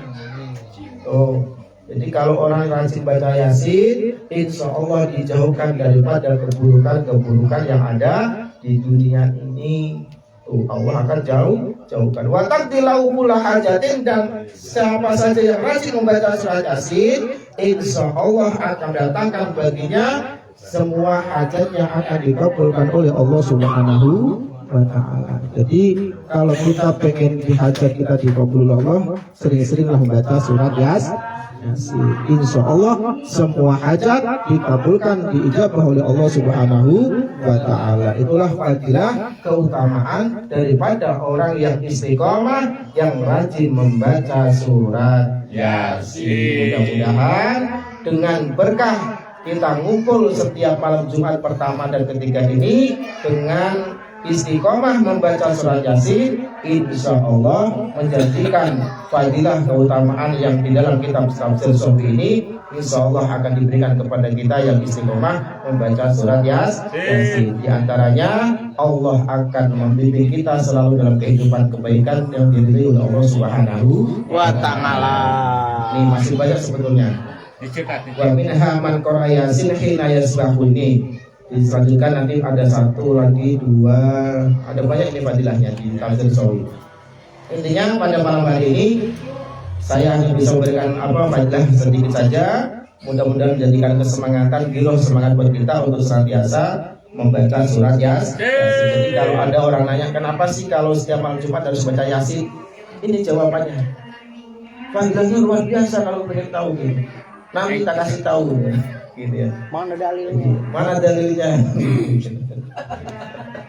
Jadi kalau orang rajin baca Yasin, insya Allah dijauhkan daripada keburukan-keburukan yang ada di dunia ini. Allah akan jauhkan. Wa taqdilahu kullal hajatin, dan siapa saja yang rajin membaca surat Yasin, insya Allah akan datangkan baginya semua hajat yang akan dikabulkan oleh Allah Subhanahu wa ta'ala. Jadi kalau kita pengen hajat kita dikabul Allah, sering-seringlah membaca surat Yasin. Insya Allah semua hajat dikabulkan, diijabah oleh Allah Subhanahu wa ta'ala. Itulah fadilah keutamaan daripada orang yang istiqomah, yang rajin membaca surat Yasin. Mudah-mudahan dengan berkah kita ngumpul setiap malam Jumat pertama dan ketiga ini dengan istiqomah membaca surat Yasin, insya Allah menjadikan fadilah keutamaan yang di dalam kitab Tafsir Sofi ini, insya Allah akan diberikan kepada kita yang istiqomah membaca surat Yasin. Di antaranya Allah akan membimbing kita selalu dalam kehidupan kebaikan yang diridhai oleh Allah Subhanahu wa ta'ala. Ini masih banyak sebetulnya. Wa minha man qara Yasin hina yasbahu, ini diselanjutkan nanti ada 1, lagi 2, ada banyak ini fadilahnya di Tafsir Sawi. Intinya pada malam hari ini saya hanya bisa memberikan fadilah sedikit saja. Mudah-mudahan menjadikan kesemangatan, giroh semangat buat kita untuk senantiasa membaca surat Yasin. Jadi kalau ada orang nanya kenapa sih kalau setiap malam Jumat harus baca Yasin, ini jawabannya. Fadilahnya luar biasa kalau pengen tahu gitu. Nanti kita kasih tahu gitu ya. Mana dalilnya? Mana dalilnya?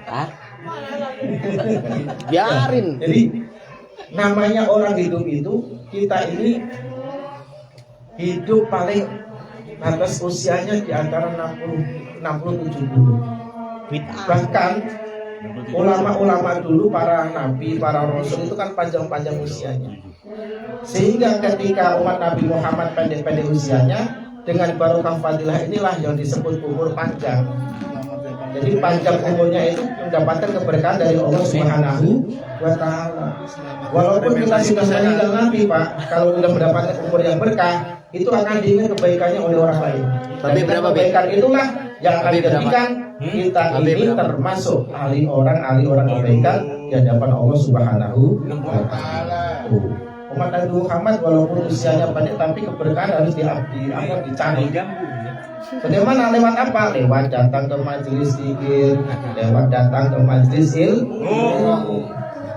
Hah? Biarin. Jadi namanya orang hidup itu, kita ini hidup paling batas usianya di antara 60-70. Bahkan ulama-ulama dulu, para nabi, para rasul itu kan panjang-panjang usianya. Sehingga ketika umat Nabi Muhammad pendek-pendek usianya, dengan barokah fadilah inilah yang disebut umur panjang. Jadi panjang umurnya itu mendapatkan keberkahan dari Allah Subhanahu wa ta'ala. Walaupun kita sudah meninggal nanti Pak, kalau sudah mendapatkan umur yang berkah, itu akan diingat kebaikannya oleh orang lain. Dan kebaikan itulah yang akan dijadikan kita ini termasuk ahli orang kebaikan di hadapan Allah Subhanahu wa ta'ala. Umat Nabi Muhammad walaupun usianya pendek, tapi keberkahan harus dicari. Bagaimana? Lewat apa? Lewat datang ke majelis zikir, lewat datang ke majelis ilmu.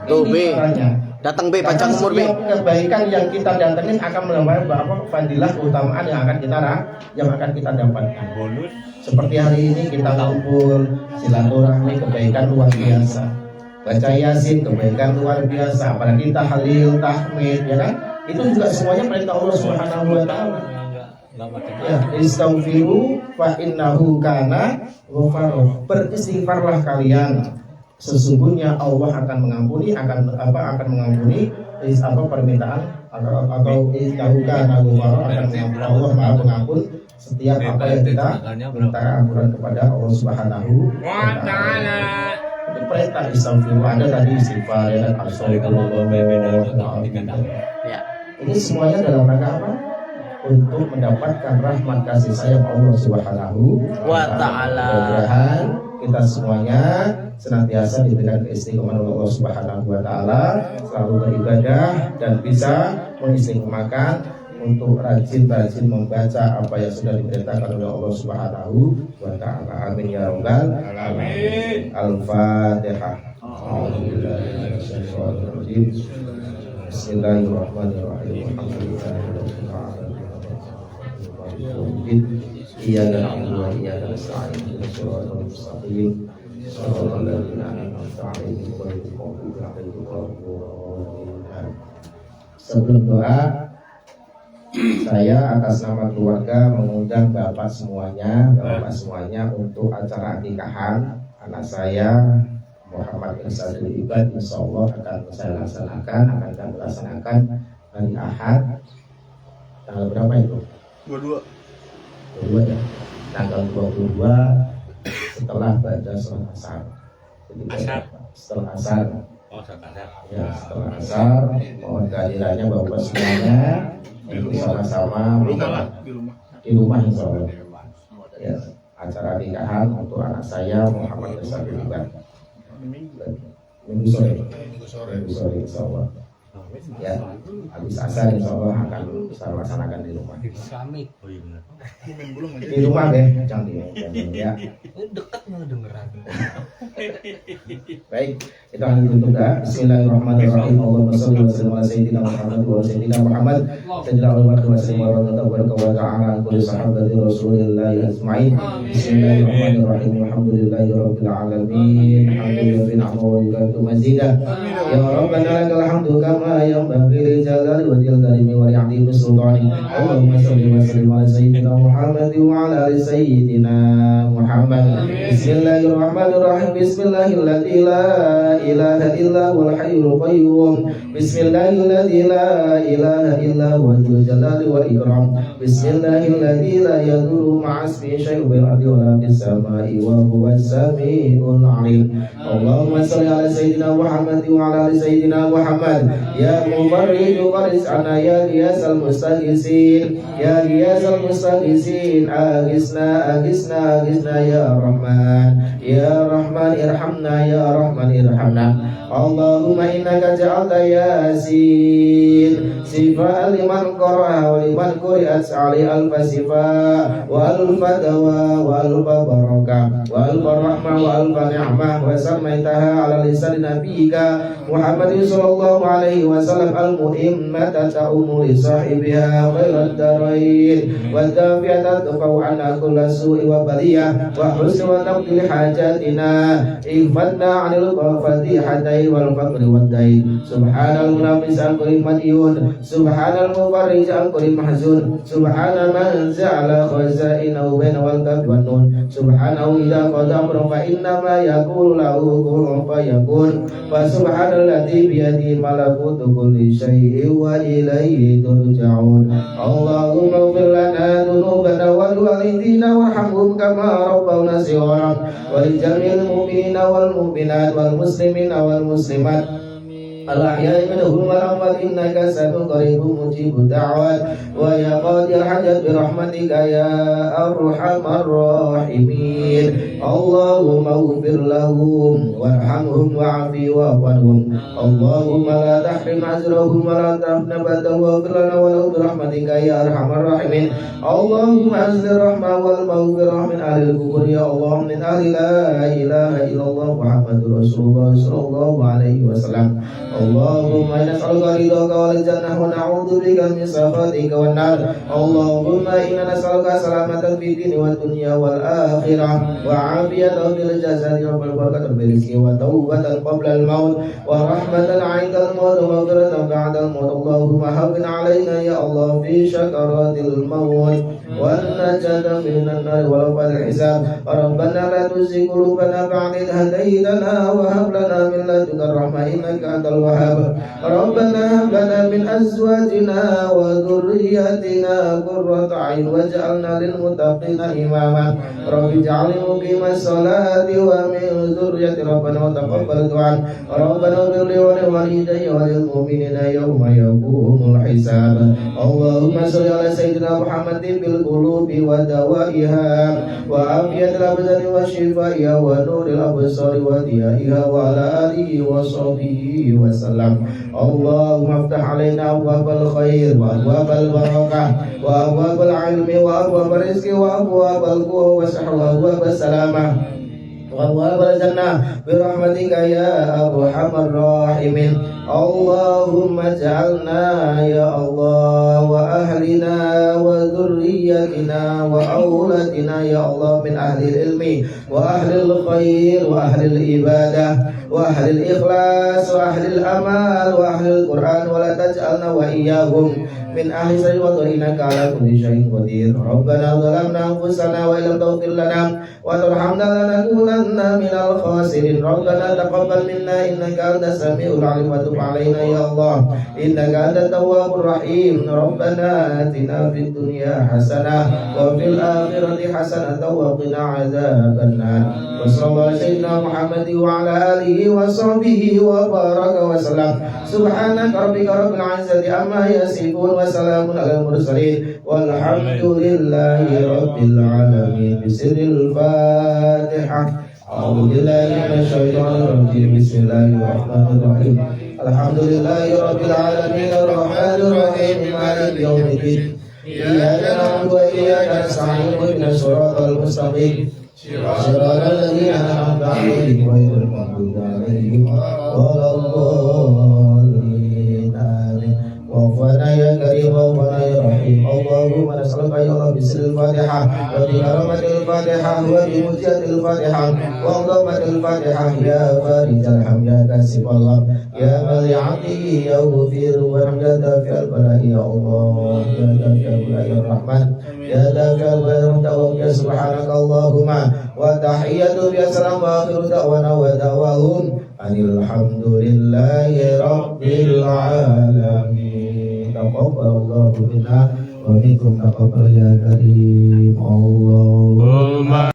Tuh B, caranya. datang B, panjang umur B. Kebaikan yang kita datangin akan menambah bahwa fadilah keutamaan yang akan kita dapatkan. Bonus. Seperti hari ini kita kumpul silaturahmi, kebaikan luar biasa. Baca Yasin, kebaikan luar biasa. Apalagi tahlil, tahmid, ya kan? Itu juga semuanya perintah Allah Subhanahu wa ta'ala. Ya, istaghfiru fa innahu kana ghafara. Beristighfarlah kalian, sesungguhnya Allah akan mengampuni, akan mengampuni permintaan atau innahu kana ghafara, akan mengampuni. Allah Maha Pengampun setiap apa yang kita minta ampunan kepada Allah Subhanahu wa ta'ala. Itu perintah istighfar. Ada tadi istighfar dan Ya. Ini semuanya dalam rangka apa? Untuk mendapatkan rahmat kasih sayang Allah Subhanahu wa ta'ala. Mudah-mudahan kita semuanya senantiasa diberikan keistiqomahan oleh Allah Subhanahu wa ta'ala, selalu beribadah dan bisa mengistiqomahkan untuk rajin-rajin membaca apa yang sudah diperintahkan oleh Allah Subhanahu wa ta'ala. Amin ya rabbal alamin. Al-Fatihah. Bismillahirrahmanirrahim. Iyyaka na'budu wa iyyaka nasta'in. Ihdinas siratal mustaqim. Shiratal ladzina an'amta 'alaihim ghairil maghdubi 'alaihim waladdallin. Sebelum doa, saya atas nama keluarga mengundang bapak semuanya untuk acara nikahan anak saya Muhammad Irsadul Ibad. Insya Allah akan saya laksanakan hari Ahad tanggal berapa itu? 22. 22 ya. Tanggal 22 setelah baca sholat asar. Jadi Asar. setelah asar. Oh, sadar. Ya, setelah asar mohon kehadirannya Bapak semuanya untuk sama-sama di rumah insya Allah. Ya, acara nikahan untuk anak saya Muhammad Besar Iban. Minggu sore insya Allah. Ya, habis asar insya Allah akan kita laksanakan di rumah. Oh iya benar. Di rumah deh, jangan di ya. Dekat malah dengeran. Baik, kita akan ditutup dah. Bismillahirrahmanirrahim. Allahumma shalli wa sallim ala sayyidina Muhammad wa sayyidina Muhammad. Sayyidina Muhammad wa sallim wa ta'ala kulli sahabati Rasulillah ajma'in. Bismillahirrahmanirrahim. Alhamdulillahi rabbil alamin. Alhamdulillahi bi ni'matihi wa yukatu mazidah. Ya Rabbana lakal hamdu kama yanbaghi li jalali wajhil karimi wa li'azimi sultani. Allahumma shalli wa sallim ala sayyidina Muhammad wa ala ali sayyidina Muhammad. Bismillahirrahmanirrahim. Bismillahilladzi la ilaha illa huwal hayyul qayyum. Bismillahilladzi la ilaha illa huwal jalali wal ikram. Bismillahilladzi la yadurru ma'asmi syai'un fil ardi wa la fis samai wa huwas samiul 'alim. Allahumma shalli ala sayyidina Muhammad wa ala ali sayyidina Muhammad. Ya mubarrid waris ana ya ghiyasal mustaghisin. Ya ghiyasal mustaghisin. Aghithna ya Rahman. Ya Rahman irhamna ya Rahman irhamna. Allahumma innaka ja'alta yasin sifaa liman qara'a wa liman quri'at ali alfa sifaa wa alfa dawa wa alfa barakah wa alfa rahmah wa alfa ni'mah wa samaitaha ala lisan nabiyyika Muhammadin sallallahu alaihi wasallam al-muhimmata ta'umu li sahibiha khairat darain wa dafi'ata tufau anna kulla su'i wa baliyah wa husni wa naqdil hajatina ihfatna 'anil qafati wal faqri wad dain. Subhanal munafis an kulli madiyun, subhanal mufarrij an kulli mahzun, subhana man ja'ala khazainahu baina wal kaf wan nun, subhanahu idza qada amran fa inna ma yaqulu lahu kun fayakun, fa subhanalladzi bi yadihi malakutu kulli syai'in wa ilayhi turja'un. Allahumma ighfir lana dhunubana wal walidina warhamhum kama rabbawna shighara wa li jami'il mu'minina wal mu'minat wal muslimina wal muslimat al-ahya'i minhum wal amwat innaka sami'un qaribun mujibud da'wat wa ya qadil hajat bi rahmatika ya arhamar rahimin. Allahumma ighfir lahum warhamhum wa'afi wa'anhum. Allahumma la tahrim ajrahum wa la tahfna badahum wa ighfir lana wa lahum bi rahmatika ya arhamar rahimin. Allahumma anzil rahmah wal maghfirah min ahli al-kubur ya Allah min ahli la ilaha illallah Muhammadur Rasulullah sallallahu alaihi wasallam. Allahumma inna nas'aluka ridhaka wal jannah wa na'udzu bika min sakhatika wan nar. Allahumma inna nas'aluka salamatan fid dini wad dunya wal akhirah wa 'afiyatan fil jasadi wa barakatan fil rizqi wa tawbatan qabla al maut wa rahmatan 'inda al maut wa maghfiratan ba'da al maut. Allahumma hawwin 'alaina ya Allah fi sakaratil maut wa najatan minan nar wa fil hisab. Rabbana la tuzigh qulubana ba'da idh hadaytana wa hab lana min ladunka rahmah innaka antal wahhab. Rabbana hab lana min azwajina wa dhurriyyatina qurrata a'yun waj'alna lil muttaqina imama. Rabbi ij'alni muqimas salati wa min dhurriyyati rabbana wa taqabbal du'a. Rabbana ighfir li wa li walidayya wa lil mu'minina yawma yaqumul hisab. Allahumma shalli ala sayyidina Muhammadin bil qulubi wa dawaiha wa afiyatil abdani wa shifaiha wa nuril absari wa diyaiha wa ala alihi wa sahbihi wa sallam. Allahumma aftah alaina abwabal khair wa abwabal barakah wa abwabal ilmi wa abwabal rizqi wa abwabal quwwah wa sahwa wa abwabal salamah wa abwabal jannah bi rahmatika ya arhamar rahimin. Allahumma ja'alna ya Allah wa ahlina wa dhurriyyatina wa awladina ya Allah min ahli ilmi wa ahli khair wa ahli ibadah وأهل الإخلاص وأهل الأمال وأهل القرآن ولا تجعلنا وإياهم من أهل الشر والضر إنك على كل شيء قدير ربنا ظلمنا أنفسنا وإن لم تغفر لنا وترحمنا لنكونن من الخاسرين ربنا تقبل منا إنك أنت السميع العليم وتب علينا يا الله إنك أنت التواب الرحيم ربنا آتنا في الدنيا حسنة وفي الآخرة حسنة وقنا عذاب النار وصلى الله على سيدنا محمد وعلى آله وصحبه وبارك وسلم سبحانك ربك رب العزة عما يصفون وسلام على المرسلين والحمد لله رب العالمين بسر الفاتحة أعوذ بالله من الشيطان الرجيم بسم الله الرحمن الرحيم الحمد لله رب العالمين الرحمن الرحيم مالك يوم الدين إياك نعبد وإياك نستعين اهدنا الصراط المستقيم صراط الذين أنعمت عليهم غير المغضوب عليهم ولا الضالين آمين وغفرنا يا كريم وغفرنا يا رحيم اللهم نسألك يا الله بسر الفاتحة وبكرامة الفاتحة وبمجية الفاتحة وعظمة الفاتحة يا فارج الهم يا كاشف الله يا ملي عبده يا غفير وارحم دافع البلاء يا الله يا دافع البلاء يا الرحمن يا دافع البلاء يا سبحانك اللهم وتحية بها سلام وآخر دعوانا ودعواهم أن الحمد لله رب العالمين تقبل الله منا ومنكم تقبل يا كريم الله